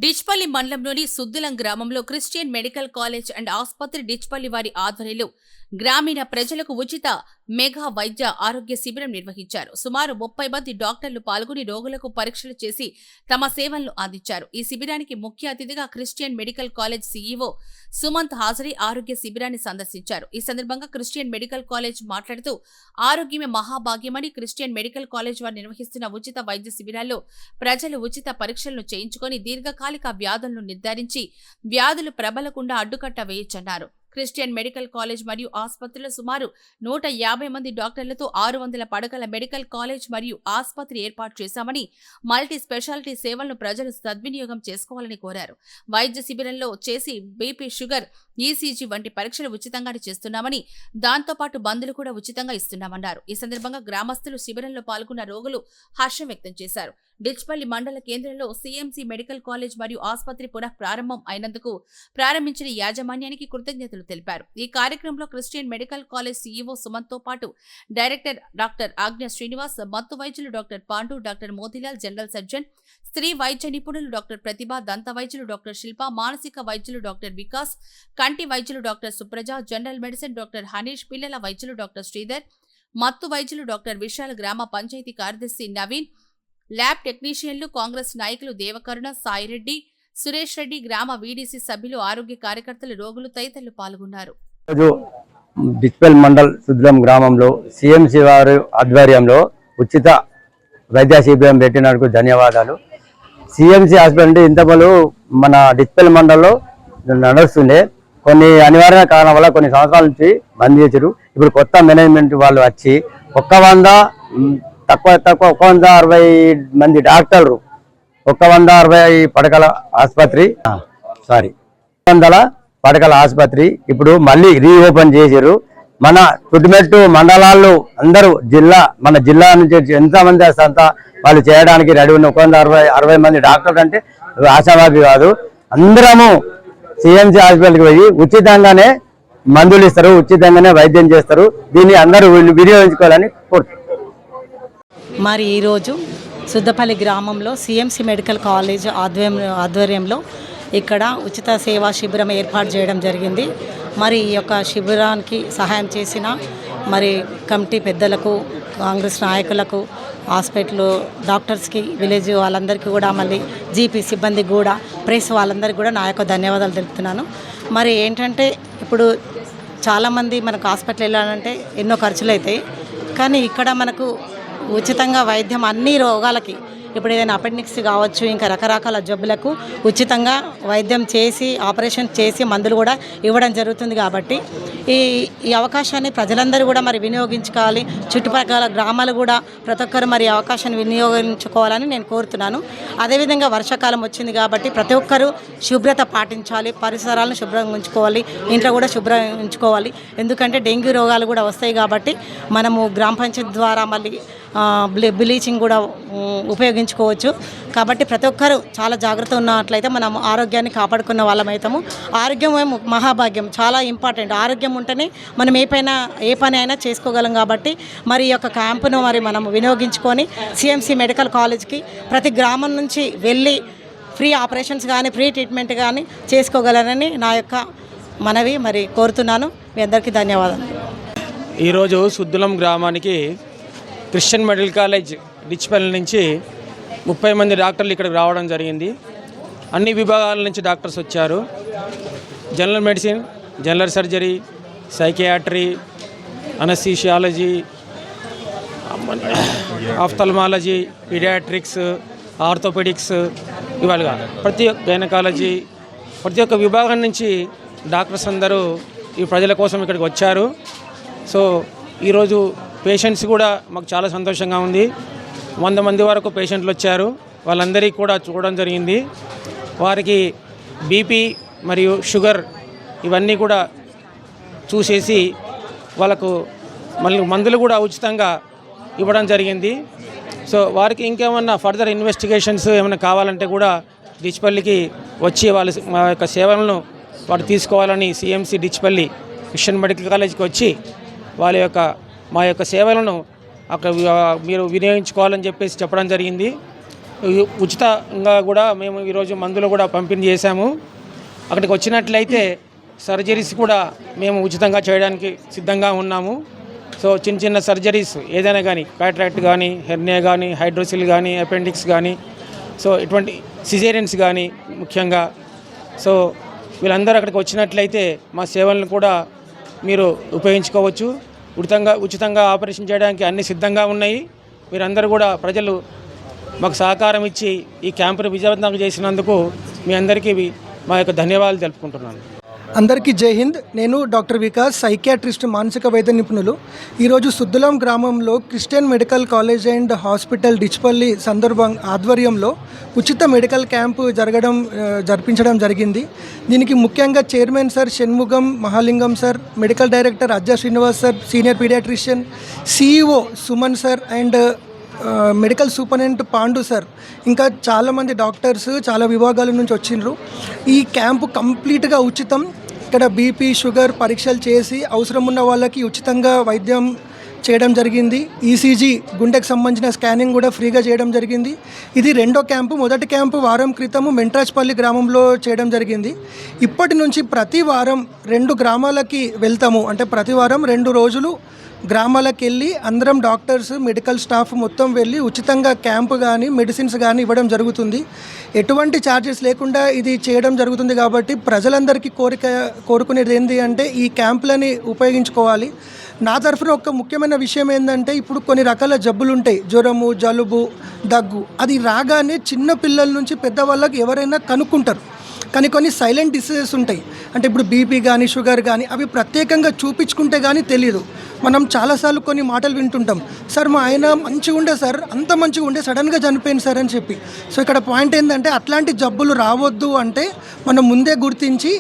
డిచ్పల్లి మండలంలోని సుద్దులం గ్రామంలో Christian medical college and ఆసుపత్రి డిచ్పల్లి వారి ఆధ్వర్యంలో గ్రామీణ ప్రజలకు ఉచిత మెగా వైద్య ఆరోగ్య శిబిరం నిర్వహించారు. సుమారు 30 మంది డాక్టర్లు పాల్గొని రోగులకు పరీక్షలు చేసి తమ సేవలను అందించారు. ఈ శిబిరానికి ముఖ్య అతిథిగా Christian medical college CEO Sumanth హాజరై ఆరోగ్య శిబిరాన్ని సందర్శించారు. ఈ సందర్భంగా క్రిస్టియన్ మెడికల్ కాలేజ్ మాట్లాడుతూ ఆరోగ్యమే మహాభాగ్యమని క్రిస్టియన్ మెడికల్ కాలేజ్ వారు నిర్వహిస్తున్న ఉచిత వైద్య శిబిరాల్లో ప్రజలు ఉచిత పరీక్షలను చేయించుకొని దీర్ఘకాలిక వ్యాధులను నిర్ధారించి వ్యాధులు ప్రబలకుండా అడ్డుకట్ట వేయొచ్చన్నారు. క్రిస్టియన్ మెడికల్ కాలేజ్ మరియు ఆసుపత్రిలో సుమారు 150 మంది డాక్టర్లతో 600 పడకల మెడికల్ కాలేజ్ మరియు ఆసుపత్రి ఏర్పాటు చేశామని, మల్టీ స్పెషాలిటీ సేవలను ప్రజలు సద్వినియోగం చేసుకోవాలని కోరారు. వైద్య శిబిరంలో చేసి బీపీ, షుగర్, ఈసీజీ వంటి పరీక్షలు ఉచితంగానే చేస్తున్నామని, దాంతోపాటు మందులు కూడా ఉచితంగా ఇస్తున్నామన్నారు. ఈ సందర్భంగా గ్రామస్తులు శిబిరంలో పాల్గొన్న రోగులు హర్షం వ్యక్తం చేశారు. డిచ్పల్లి మండల కేంద్రంలో సీఎంసీ మెడికల్ కాలేజ్ మరియు ఆసుపత్రి పునః ప్రారంభం అయినందుకు ప్రారంభించిన యాజమాన్యానికి కృతజ్ఞతలు తెలిపారు. ఈ కార్యక్రమంలో Christian medical college CEO Sumanth తో పాటు డైరెక్టర్ డాక్టర్ ఆజ్ఞ శ్రీనివాస్, మత్తు వైద్యులు doctor Pandu, doctor Motilal, general surgeon, స్త్రీ వైద్య నిపుణులు డాక్టర్ ప్రతిభ, దంత వైద్యులు డాక్టర్ శిల్ప, మానసిక వైద్యులు డాక్టర్ వికాస్, కంటి వైద్యులు doctor Supraja, general medicine doctor Hanish, పిల్లల వైద్యులు డాక్టర్ శ్రీధర్, మత్తు వైద్యులు డాక్టర్ విశాల్, గ్రామ పంచాయతీ కార్యదర్శి నవీన్, ల్యాబ్ టెక్నీషియన్లు, కాంగ్రెస్ నాయకులు దేవకరుణ, సాయిరెడ్డి, సురేష్ రెడ్డి, గ్రామ వీడీసీ సభ్యులు, ఆరోగ్య కార్యకర్తలు, రోగులు తదితరులు పాల్గొన్నారు. డిచ్పల్లి మండల్ సుద్దులం గ్రామంలో సిఎంసి వారి ఆధ్వర్యంలో ఉచిత వైద్య శిబిరం పెట్టినందుకు ధన్యవాదాలు. సిఎంసి హాస్పిటల్ అంటే ఇంతకుముందు మన డిచ్పల్లి మండల్లో నడుస్తుండే, కొన్ని అనివార్య కారణం వల్ల కొన్ని సంవత్సరాల నుంచి బంద్ చేశారు. ఇప్పుడు కొత్త మేనేజ్మెంట్ వాళ్ళు వచ్చి 160 మంది డాక్టర్లు, 160 పడకల ఆసుపత్రి 100 పడకల ఆసుపత్రి ఇప్పుడు మళ్ళీ రీఓపెన్ చేశారు. మన చుట్టుమెట్టు మండలాల్లో అందరూ మన జిల్లా నుంచి ఎంతమంది అంతా వాళ్ళు చేయడానికి రెడీ ఉన్న 160 మంది డాక్టర్లు అంటే ఆశావాది కాదు. అందరము సిఎంసి హాస్పిటల్కి పోయి ఉచితంగానే మందులు ఇస్తారు, ఉచితంగానే వైద్యం చేస్తారు. దీన్ని అందరూ వినియోగించుకోవాలని కోరుతున్నారు. మరి ఈరోజు సుద్దపల్లి గ్రామంలో సిఎంసి మెడికల్ కాలేజ్ ఆధ్వర్యంలో ఇక్కడ ఉచిత సేవా శిబిరం ఏర్పాటు చేయడం జరిగింది. మరి ఈ యొక్క శిబిరానికి సహాయం చేసిన మరి కమిటీ పెద్దలకు, కాంగ్రెస్ నాయకులకు, హాస్పిటల్ డాక్టర్స్కి, విలేజ్ వాళ్ళందరికీ కూడా, మళ్ళీ జీపీ సిబ్బంది కూడా, ప్రెస్ వాళ్ళందరికీ కూడా నా యొక్క ధన్యవాదాలు తెలుపుతున్నాను. మరి ఏంటంటే ఇప్పుడు చాలామంది మనకు హాస్పిటల్ వెళ్ళాలంటే ఎన్నో ఖర్చులు అవుతాయి, కానీ ఇక్కడ మనకు ఉచితంగా వైద్యం అన్ని రోగాలకి, ఇప్పుడు ఏదైనా అపెండిక్స్ కావచ్చు, ఇంకా రకరకాల జబ్బులకు ఉచితంగా వైద్యం చేసి, ఆపరేషన్ చేసి మందులు కూడా ఇవ్వడం జరుగుతుంది. కాబట్టి ఈ అవకాశాన్ని ప్రజలందరూ కూడా మరి వినియోగించుకోవాలి. చుట్టుపక్కల గ్రామాలు కూడా ప్రతి ఒక్కరు మరి అవకాశాన్ని వినియోగించుకోవాలని నేను కోరుతున్నాను. అదేవిధంగా వర్షాకాలం వచ్చింది కాబట్టి ప్రతి ఒక్కరూ శుభ్రత పాటించాలి, పరిసరాలను శుభ్రంగా ఉంచుకోవాలి, ఇంట్లో కూడా శుభ్రంగా ఉంచుకోవాలి. ఎందుకంటే డెంగ్యూ రోగాలు కూడా వస్తాయి కాబట్టి మనము గ్రామ పంచాయతీ ద్వారా మళ్ళీ బ్లీచింగ్ కూడా ఉపయోగించుకోవచ్చు. కాబట్టి ప్రతి ఒక్కరూ చాలా జాగ్రత్త ఉన్నట్లయితే మనం ఆరోగ్యాన్ని కాపాడుకున్న వాళ్ళమవుతాము. ఆరోగ్యం మహాభాగ్యం, చాలా ఇంపార్టెంట్. ఆరోగ్యం ఉంటేనే మనం ఏ పని అయినా చేసుకోగలం. కాబట్టి మరి ఈ యొక్క క్యాంపును మరి మనం వినియోగించుకొని సిఎంసి మెడికల్ కాలేజ్కి ప్రతి గ్రామం నుంచి వెళ్ళి ఫ్రీ ఆపరేషన్స్ కానీ, ఫ్రీ ట్రీట్మెంట్ కానీ చేసుకోగలరని నా యొక్క మనవి మరి కోరుతున్నాను. మీ అందరికీ ధన్యవాదాలు. ఈరోజు సుద్దులం గ్రామానికి క్రిస్టియన్ మెడికల్ కాలేజ్ డిచ్పల్లి నుంచి 30 మంది డాక్టర్లు ఇక్కడికి రావడం జరిగింది. అన్ని విభాగాల నుంచి డాక్టర్స్ వచ్చారు. General medicine, general surgery, psychiatry, anaesthesiology, ophthalmology, paediatrics, orthopaedics, ఇవాళ గైనకాలజీ, ప్రతి ఒక్క విభాగం నుంచి డాక్టర్స్ అందరూ ఈ ప్రజల కోసం ఇక్కడికి వచ్చారు. సో ఈరోజు పేషెంట్స్ కూడా మాకు చాలా సంతోషంగా ఉంది. 100 మంది వరకు పేషెంట్లు వచ్చారు. వాళ్ళందరికీ కూడా చూడడం జరిగింది. వారికి బీపీ మరియు షుగర్ ఇవన్నీ కూడా చూసేసి వాళ్ళకు మళ్ళీ మందులు కూడా ఉచితంగా ఇవ్వడం జరిగింది. సో వారికి ఇంకేమన్నా ఫర్దర్ ఇన్వెస్టిగేషన్స్ ఏమైనా కావాలంటే కూడా డిచ్పల్లికి వచ్చి మా యొక్క సేవలను వారు తీసుకోవాలని సిఎంసి డిచ్పల్లి క్రిస్టియన్ మెడికల్ కాలేజ్కి వచ్చి మా యొక్క సేవలను అక్కడ మీరు వినియోగించుకోవాలని చెప్పేసి చెప్పడం జరిగింది. ఉచితంగా కూడా మేము ఈరోజు మందులు కూడా పంపిణీ చేశాము. అక్కడికి వచ్చినట్లయితే సర్జరీస్ కూడా మేము ఉచితంగా చేయడానికి సిద్ధంగా ఉన్నాము. సో చిన్న చిన్న సర్జరీస్ ఏదైనా కానీ క్యాటరాక్ట్ కానీ, హెర్నియా కానీ, హైడ్రోసిల్ కానీ, అపెండిక్స్ కానీ, సో ఇటువంటి సిజేరియన్స్ కానీ ముఖ్యంగా. సో వీళ్ళందరూ అక్కడికి వచ్చినట్లయితే మా సేవలను కూడా మీరు ఉపయోగించుకోవచ్చు. ఉచితంగా ఆపరేషన్ చేయడానికి అన్ని సిద్ధంగా ఉన్నాయి. మీరందరూ కూడా ప్రజలు మాకు సహకారం ఇచ్చి ఈ క్యాంపును విజయవంతం చేసినందుకు మీ అందరికీ మా యొక్క ధన్యవాదాలు తెలుపుకుంటున్నాను. అందరికీ జై హింద్. నేను డాక్టర్ వికాస్, సైకియాట్రిస్ట్, మానసిక వైద్య నిపుణులు. ఈరోజు సుద్దులం గ్రామంలో Christian medical college and hospital Dichpalli ఆధ్వర్యంలో ఉచిత మెడికల్ క్యాంపు జరిపించడం జరిగింది. దీనికి ముఖ్యంగా chairman sir Shanmugam Mahalingam sir, medical director Ajja Srinivas sir, senior paediatrician, CEO Suman sir and medical superintendent Pandu sir, ఇంకా చాలామంది డాక్టర్స్ చాలా విభాగాల నుంచి వచ్చిండ్రు. ఈ క్యాంపు కంప్లీట్గా ఉచితం. ఇక్కడ బీపీ, షుగర్ పరీక్షలు చేసి అవసరం ఉన్న వాళ్ళకి ఉచితంగా వైద్యం చేయడం జరిగింది. ఈసీజీ, గుండెకు సంబంధించిన స్కానింగ్ కూడా ఫ్రీగా చేయడం జరిగింది. ఇది రెండో క్యాంపు. మొదటి క్యాంపు వారం క్రితము మెంట్రాజ్పల్లి గ్రామంలో చేయడం జరిగింది. ఇప్పటి నుంచి ప్రతి వారం 2 గ్రామాలకి వెళ్తాము. అంటే ప్రతి వారం 2 రోజులు గ్రామాలకు వెళ్ళి అందరం డాక్టర్స్, మెడికల్ స్టాఫ్ మొత్తం వెళ్ళి ఉచితంగా క్యాంపు కానీ మెడిసిన్స్ కానీ ఇవ్వడం జరుగుతుంది. ఎటువంటి ఛార్జెస్ లేకుండా ఇది చేయడం జరుగుతుంది. కాబట్టి ప్రజలందరికీ కోరుకునేది ఏంటి అంటే ఈ క్యాంపులని ఉపయోగించుకోవాలి. నా తరఫున ఒక ముఖ్యమైన విషయం ఏంటంటే, ఇప్పుడు కొన్ని రకాల జబ్బులు ఉంటాయి, జ్వరము, జలుబు, దగ్గు. అది రాగానే చిన్న పిల్లల నుంచి పెద్దవాళ్ళకి ఎవరైనా కనుక్కుంటారు. కానీ కొన్ని సైలెంట్ డిసీజెస్ ఉంటాయి. అంటే ఇప్పుడు బీపీ కానీ, షుగర్ కానీ, అవి ప్రత్యేకంగా చూపించుకుంటే కానీ తెలియదు. మనం చాలాసార్లు కొన్ని మాటలు వింటుంటాం, సార్ మా ఆయన మంచిగా ఉండే సార్, అంత మంచిగా ఉండే సడన్గా చనిపోయింది సార్ అని చెప్పి. సో ఇక్కడ పాయింట్ ఏంటంటే అట్లాంటి జబ్బులు రావద్దు అంటే మనం ముందే గుర్తించి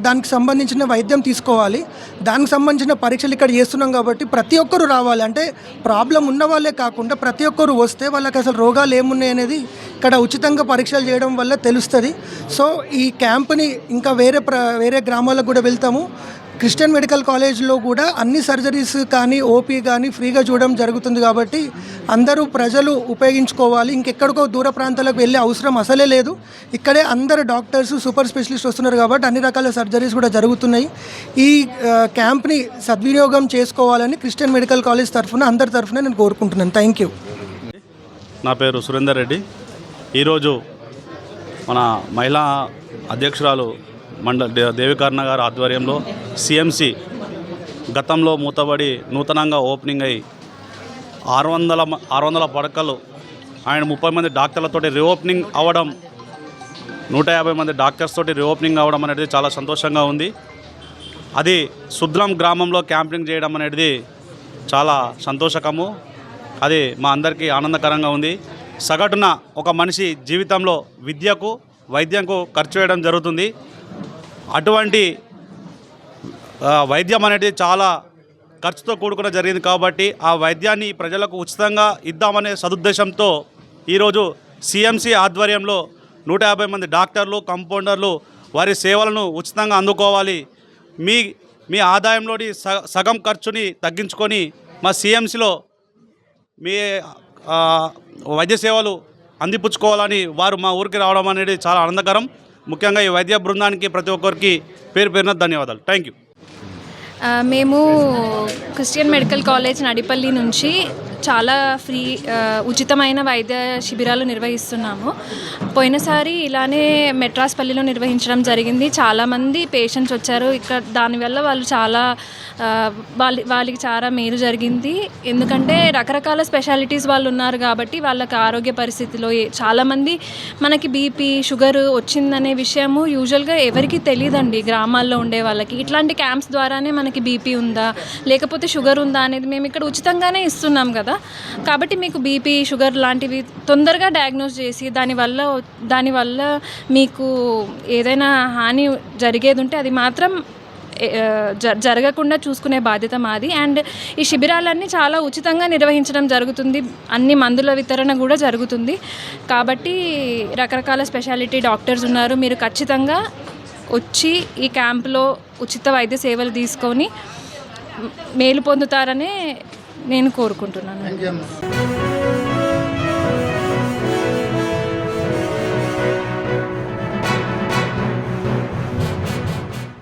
దానికి సంబంధించిన వైద్యం తీసుకోవాలి. దానికి సంబంధించిన పరీక్షలు ఇక్కడ చేస్తున్నాం కాబట్టి ప్రతి ఒక్కరు రావాలి. అంటే ప్రాబ్లం ఉన్న వాళ్ళే కాకుండా ప్రతి ఒక్కరు వస్తే వాళ్ళకి అసలు రోగాలు ఏమున్నాయి అనేది ఇక్కడ ఉచితంగా పరీక్షలు చేయడం వల్ల తెలుస్తుంది. సో ఈ క్యాంప్ని ఇంకా వేరే గ్రామాలకు కూడా వెళ్తాము. క్రిస్టియన్ మెడికల్ కాలేజ్లో కూడా అన్ని సర్జరీస్ కానీ ఓపీ కానీ ఫ్రీగా చూడడం జరుగుతుంది. కాబట్టి అందరూ ప్రజలు ఉపయోగించుకోవాలి. ఇంకెక్కడికో దూర ప్రాంతాలకు వెళ్ళే అవసరం అసలే లేదు. ఇక్కడే అందరు డాక్టర్స్, సూపర్ స్పెషలిస్ట్ వస్తున్నారు కాబట్టి అన్ని రకాల సర్జరీస్ కూడా జరుగుతున్నాయి. ఈ క్యాంప్ని సద్వినియోగం చేసుకోవాలని క్రిస్టియన్ మెడికల్ కాలేజ్ తరఫున అందరి తరఫున నేను కోరుకుంటున్నాను. Thank you. నా పేరు సురేందర్ రెడ్డి. ఈరోజు మన మహిళా అధ్యక్షురాలు దేవికర్ణ గారి ఆధ్వర్యంలో సిఎంసి గతంలో మూతబడి నూతనంగా ఓపెనింగ్ అయ్యి 600 పడకలు ఆయన 30 మంది డాక్టర్లతోటి రీఓపెనింగ్ అవ్వడం, 150 మంది డాక్టర్స్ తోటి రీఓపెనింగ్ అవ్వడం అనేది చాలా సంతోషంగా ఉంది. అది సుద్లం గ్రామంలో క్యాంపింగ్ చేయడం అనేది చాలా సంతోషకము. అది మా అందరికీ ఆనందకరంగా ఉంది. సగటున ఒక మనిషి జీవితంలో విద్యకు, వైద్యంకు ఖర్చు చేయడం జరుగుతుంది. అటువంటి వైద్యం అనేది చాలా ఖర్చుతో కూడుకున్న జరిగింది కాబట్టి ఆ వైద్యాన్ని ప్రజలకు ఉచితంగా ఇద్దామనే సదుద్దేశంతో ఈరోజు సిఎంసి ఆధ్వర్యంలో 150 మంది డాక్టర్లు, కంపౌండర్లు వారి సేవలను ఉచితంగా అందుకోవాలి. మీ ఆదాయంలోని సగం ఖర్చుని తగ్గించుకొని మా సిఎంసిలో మీ వైద్య సేవలు అందిపుచ్చుకోవాలని వారు మా ఊరికి రావడం అనేది చాలా ఆనందకరం. ముఖ్యంగా ఈ వైద్య బృందానికి ప్రతి ఒక్కరికి పేరు పేరున ధన్యవాదాలు. Thank you. మేము క్రిస్టియన్ మెడికల్ కాలేజ్ నడిపల్లి నుంచి చాలా ఉచితమైన వైద్య శిబిరాలు నిర్వహిస్తున్నాము. పోయినసారి ఇలానే మెట్రాస్పల్లిలో నిర్వహించడం జరిగింది. చాలామంది పేషెంట్స్ వచ్చారు. ఇక్కడ దానివల్ల వాళ్ళకి చాలా మేలు జరిగింది. ఎందుకంటే రకరకాల స్పెషాలిటీస్ వాళ్ళు ఉన్నారు కాబట్టి వాళ్ళకి ఆరోగ్య పరిస్థితిలో చాలామంది మనకి బీపీ, షుగర్ వచ్చిందనే విషయము యూజువల్గా ఎవరికి తెలియదండి. గ్రామాల్లో ఉండే వాళ్ళకి ఇట్లాంటి క్యాంప్స్ ద్వారానే మనకి బీపీ ఉందా లేకపోతే షుగర్ ఉందా అనేది మేము ఇక్కడ ఉచితంగానే ఇస్తున్నాం కదా. కాబట్టి మీకు బీపీ, షుగర్ లాంటివి తొందరగా డయాగ్నోస్ చేసి దానివల్ల మీకు ఏదైనా హాని జరిగేది ఉంటే అది మాత్రం జరగకుండా చూసుకునే బాధ్యత మాది. అండ్ ఈ శిబిరాలన్నీ చాలా ఉచితంగా నిర్వహించడం జరుగుతుంది. అన్ని మందుల వితరణ కూడా జరుగుతుంది. కాబట్టి రకరకాల స్పెషాలిటీ డాక్టర్స్ ఉన్నారు. మీరు ఖచ్చితంగా వచ్చి ఈ క్యాంపులో ఉచిత వైద్య సేవలు తీసుకొని మేలు పొందుతారని నేను కోరుకుంటున్నాను.